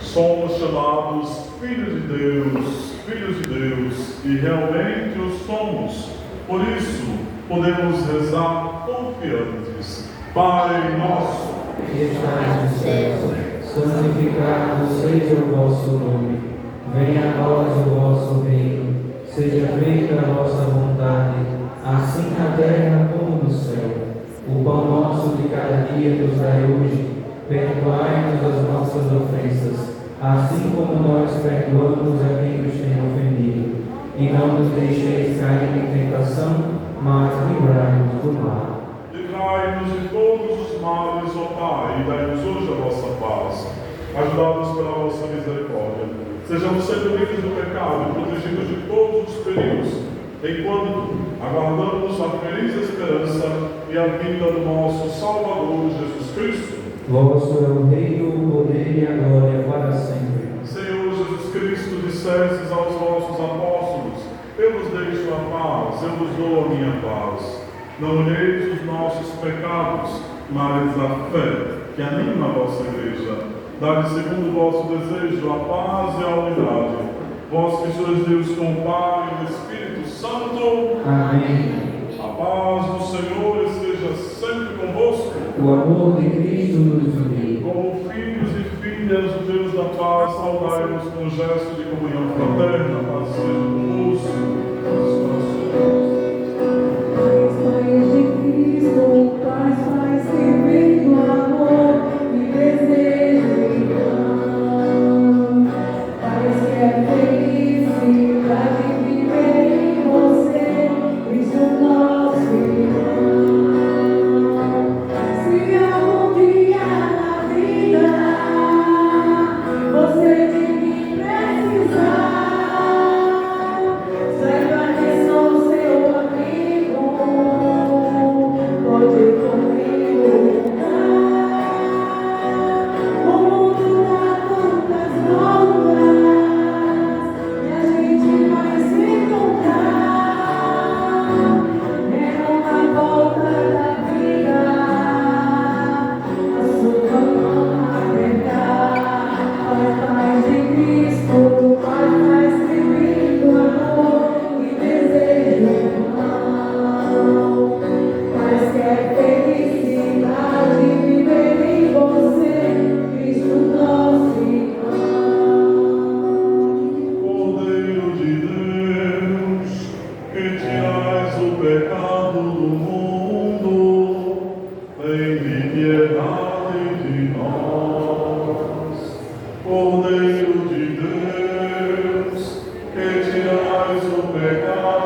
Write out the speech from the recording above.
Somos chamados filhos de Deus, e realmente o somos. Por isso, podemos rezar confiantes. Pai nosso, que estais no céu, santificado seja o vosso nome. Venha a nós o vosso reino. Seja feita a vossa vontade, assim na terra como no céu. O pão nosso de cada dia nos dai hoje. Perdoai-nos as nossas ofensas, assim como nós perdoamos a quem nos tem ofendido. E não nos deixeis cair em tentação, mas livrai-nos do mal. livrai-nos de todos os males, ó Pai, e dai-nos hoje a vossa paz. Ajudados pela vossa misericórdia, sejamos sempre livres do pecado e protegidos de todos os perigos, enquanto aguardamos a feliz esperança e a vinda do nosso Salvador Jesus Cristo. Vosso é o reino, o poder e a glória para sempre. Senhor Jesus Cristo, dissestes aos vossos apóstolos: eu vos deixo a paz, eu vos dou a minha paz. Não olheis os nossos pecados, mas a fé que anima a vossa igreja. Dai segundo o vosso desejo a paz e a unidade. Vós que sois Deus com o Pai e o Espírito Santo. Amém. A paz do Senhor esteja sempre convosco. O amor de Cristo nos uniu. Como filhos e filhas do Deus da paz, saudai-nos com um gesto de comunhão fraterna. Paz seja convosco. Paz de Cristo, paz que vem do amor e desejo irmão. Paz que é felicidade de viver em você, Cristo nosso irmão. Se algum dia na vida você de mim precisar, saiba que sou seu amigo, pode comigo contar. O mundo dá tantas voltas e a gente vai se encontrar. É uma volta da vida, a sua mão apertar. Paz de Cristo, paz que vem do amor e desejo irmão. Paz que é felicidade viver em você, Cristo nosso irmão. Cordeiro de Deus, que tirais o pecado do mundo, tem piedade de nós. Cordeiro de Deus, que tirais o pecado